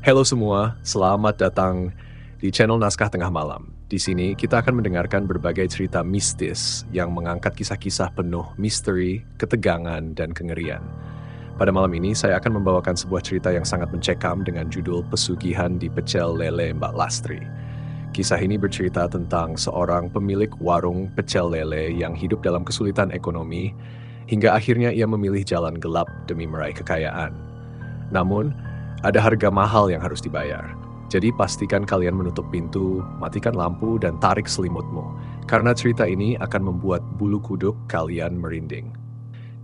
Halo semua, selamat datang di channel Naskah Tengah Malam. Di sini kita akan mendengarkan berbagai cerita mistis yang mengangkat kisah-kisah penuh misteri, ketegangan, dan kengerian. Pada malam ini saya akan membawakan sebuah cerita yang sangat mencekam dengan judul Pesugihan di Pecel Lele Mbak Lastri. Kisah ini bercerita tentang seorang pemilik warung pecel lele yang hidup dalam kesulitan ekonomi hingga akhirnya ia memilih jalan gelap demi meraih kekayaan. Namun, ada harga mahal yang harus dibayar. Jadi pastikan kalian menutup pintu, matikan lampu, dan tarik selimutmu. Karena cerita ini akan membuat bulu kuduk kalian merinding.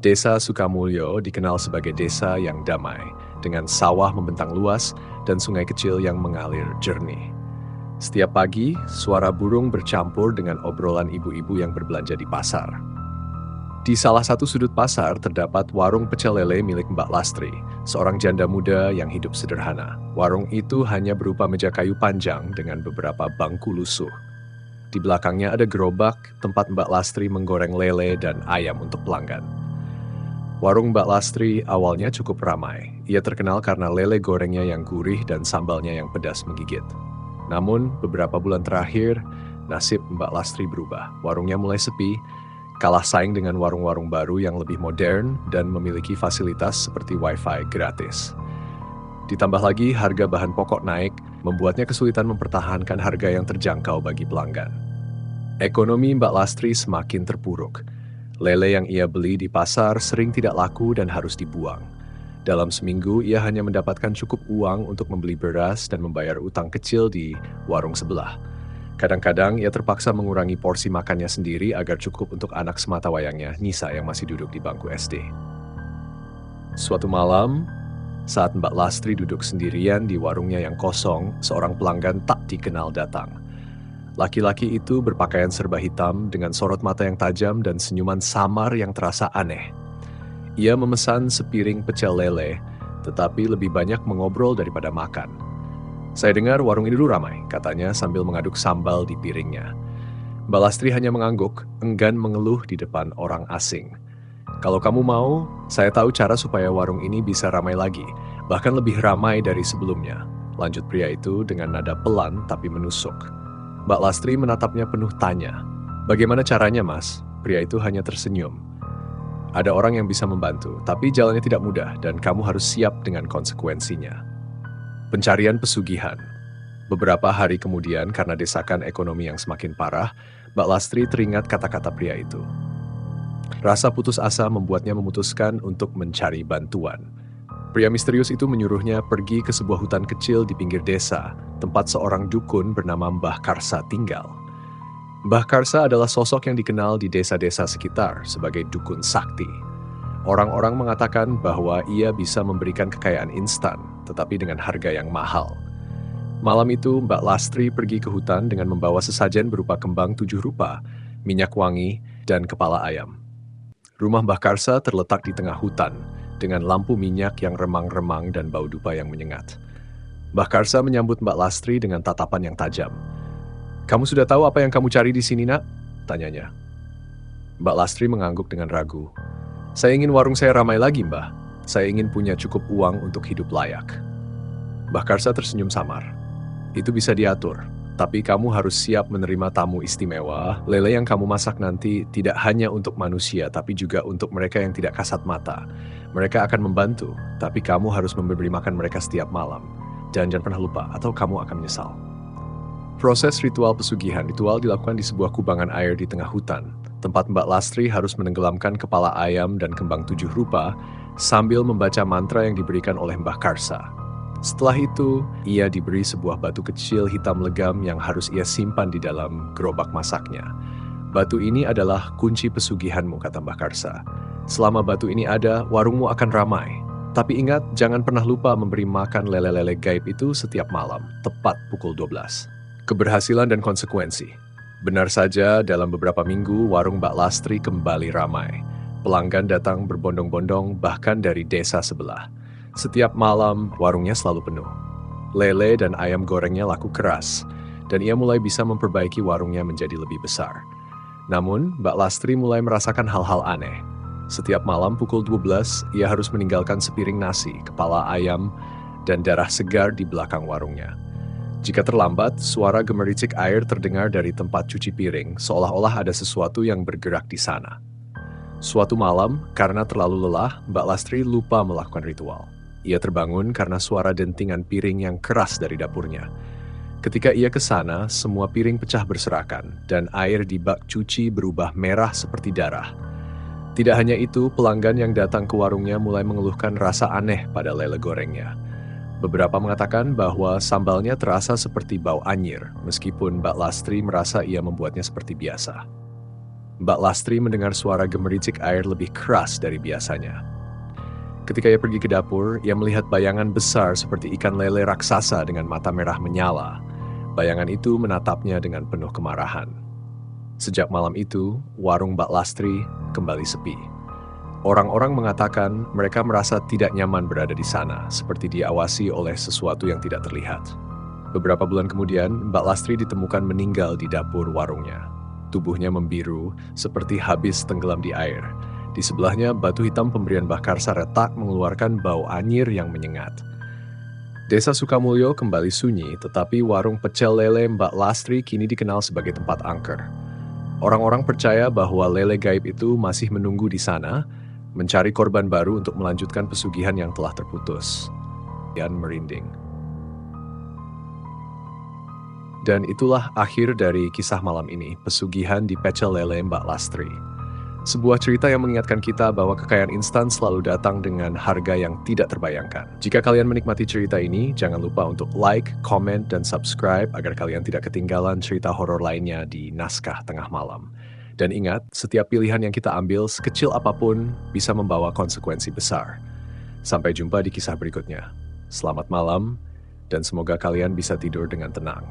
Desa Sukamulyo dikenal sebagai desa yang damai, dengan sawah membentang luas dan sungai kecil yang mengalir jernih. Setiap pagi, suara burung bercampur dengan obrolan ibu-ibu yang berbelanja di pasar. Di salah satu sudut pasar terdapat warung pecel lele milik Mbak Lastri, seorang janda muda yang hidup sederhana. Warung itu hanya berupa meja kayu panjang dengan beberapa bangku lusuh. Di belakangnya ada gerobak tempat Mbak Lastri menggoreng lele dan ayam untuk pelanggan. Warung Mbak Lastri awalnya cukup ramai. Ia terkenal karena lele gorengnya yang gurih dan sambalnya yang pedas menggigit. Namun, beberapa bulan terakhir, nasib Mbak Lastri berubah. Warungnya mulai sepi, kalah saing dengan warung-warung baru yang lebih modern dan memiliki fasilitas seperti wifi gratis. Ditambah lagi harga bahan pokok naik, membuatnya kesulitan mempertahankan harga yang terjangkau bagi pelanggan. Ekonomi Mbak Lastri semakin terpuruk. Lele yang ia beli di pasar sering tidak laku dan harus dibuang. Dalam seminggu, ia hanya mendapatkan cukup uang untuk membeli beras dan membayar utang kecil di warung sebelah. Kadang-kadang ia terpaksa mengurangi porsi makannya sendiri agar cukup untuk anak sematawayangnya, Nisa yang masih duduk di bangku SD. Suatu malam, saat Mbak Lastri duduk sendirian di warungnya yang kosong, seorang pelanggan tak dikenal datang. Laki-laki itu berpakaian serba hitam dengan sorot mata yang tajam dan senyuman samar yang terasa aneh. Ia memesan sepiring pecel lele, tetapi lebih banyak mengobrol daripada makan. Saya dengar warung ini dulu ramai, katanya sambil mengaduk sambal di piringnya. Mbak Lastri hanya mengangguk, enggan mengeluh di depan orang asing. Kalau kamu mau, saya tahu cara supaya warung ini bisa ramai lagi, bahkan lebih ramai dari sebelumnya. Lanjut pria itu dengan nada pelan tapi menusuk. Mbak Lastri menatapnya penuh tanya. Bagaimana caranya, Mas? Pria itu hanya tersenyum. Ada orang yang bisa membantu, tapi jalannya tidak mudah dan kamu harus siap dengan konsekuensinya. Pencarian pesugihan. Beberapa hari kemudian, karena desakan ekonomi yang semakin parah, Mbak Lastri teringat kata-kata pria itu. Rasa putus asa membuatnya memutuskan untuk mencari bantuan. Pria misterius itu menyuruhnya pergi ke sebuah hutan kecil di pinggir desa, tempat seorang dukun bernama Mbah Karsa tinggal. Mbah Karsa adalah sosok yang dikenal di desa-desa sekitar sebagai dukun sakti. Orang-orang mengatakan bahwa ia bisa memberikan kekayaan instan, tetapi dengan harga yang mahal. Malam itu, Mbak Lastri pergi ke hutan dengan membawa sesajen berupa kembang 7 rupa, minyak wangi, dan kepala ayam. Rumah Mbah Karsa terletak di tengah hutan, dengan lampu minyak yang remang-remang dan bau dupa yang menyengat. Mbah Karsa menyambut Mbak Lastri dengan tatapan yang tajam. "Kamu sudah tahu apa yang kamu cari di sini, Nak?" tanyanya. Mbak Lastri mengangguk dengan ragu. "Saya ingin warung saya ramai lagi, Mbah. Saya ingin punya cukup uang untuk hidup layak." Mbah Karsa tersenyum samar. "Itu bisa diatur, tapi kamu harus siap menerima tamu istimewa. Lele yang kamu masak nanti tidak hanya untuk manusia, tapi juga untuk mereka yang tidak kasat mata. Mereka akan membantu, tapi kamu harus memberi makan mereka setiap malam. Dan jangan pernah lupa, atau kamu akan menyesal." Proses ritual pesugihan dilakukan di sebuah kubangan air di tengah hutan, tempat Mbak Lastri harus menenggelamkan kepala ayam dan kembang 7 rupa sambil membaca mantra yang diberikan oleh Mbah Karsa. Setelah itu, ia diberi sebuah batu kecil hitam legam yang harus ia simpan di dalam gerobak masaknya. "Batu ini adalah kunci pesugihanmu," kata Mbah Karsa. "Selama batu ini ada, warungmu akan ramai. Tapi ingat, jangan pernah lupa memberi makan lele-lele gaib itu setiap malam, tepat pukul 12. Keberhasilan dan konsekuensi. Benar saja, dalam beberapa minggu, warung Mbak Lastri kembali ramai. Pelanggan datang berbondong-bondong bahkan dari desa sebelah. Setiap malam, warungnya selalu penuh. Lele dan ayam gorengnya laku keras, dan ia mulai bisa memperbaiki warungnya menjadi lebih besar. Namun, Mbak Lastri mulai merasakan hal-hal aneh. Setiap malam pukul 12, ia harus meninggalkan sepiring nasi, kepala ayam, dan darah segar di belakang warungnya. Jika terlambat, suara gemericik air terdengar dari tempat cuci piring, seolah-olah ada sesuatu yang bergerak di sana. Suatu malam, karena terlalu lelah, Mbak Lastri lupa melakukan ritual. Ia terbangun karena suara dentingan piring yang keras dari dapurnya. Ketika ia ke sana, semua piring pecah berserakan, dan air di bak cuci berubah merah seperti darah. Tidak hanya itu, pelanggan yang datang ke warungnya mulai mengeluhkan rasa aneh pada lele gorengnya. Beberapa mengatakan bahwa sambalnya terasa seperti bau anyir, meskipun Mbak Lastri merasa ia membuatnya seperti biasa. Mbak Lastri mendengar suara gemericik air lebih keras dari biasanya. Ketika ia pergi ke dapur, ia melihat bayangan besar seperti ikan lele raksasa dengan mata merah menyala. Bayangan itu menatapnya dengan penuh kemarahan. Sejak malam itu, warung Mbak Lastri kembali sepi. Orang-orang mengatakan mereka merasa tidak nyaman berada di sana, seperti diawasi oleh sesuatu yang tidak terlihat. Beberapa bulan kemudian, Mbak Lastri ditemukan meninggal di dapur warungnya. Tubuhnya membiru, seperti habis tenggelam di air. Di sebelahnya, batu hitam pemberian Mbah Karsa retak mengeluarkan bau anyir yang menyengat. Desa Sukamulyo kembali sunyi, tetapi warung pecel lele Mbak Lastri kini dikenal sebagai tempat angker. Orang-orang percaya bahwa lele gaib itu masih menunggu di sana, mencari korban baru untuk melanjutkan pesugihan yang telah terputus. Dan merinding. Dan itulah akhir dari kisah malam ini, pesugihan di pecel lele Mbak Lastri. Sebuah cerita yang mengingatkan kita bahwa kekayaan instan selalu datang dengan harga yang tidak terbayangkan. Jika kalian menikmati cerita ini, jangan lupa untuk like, comment, dan subscribe agar kalian tidak ketinggalan cerita horor lainnya di Naskah Tengah Malam. Dan ingat, setiap pilihan yang kita ambil, sekecil apapun, bisa membawa konsekuensi besar. Sampai jumpa di kisah berikutnya. Selamat malam, dan semoga kalian bisa tidur dengan tenang.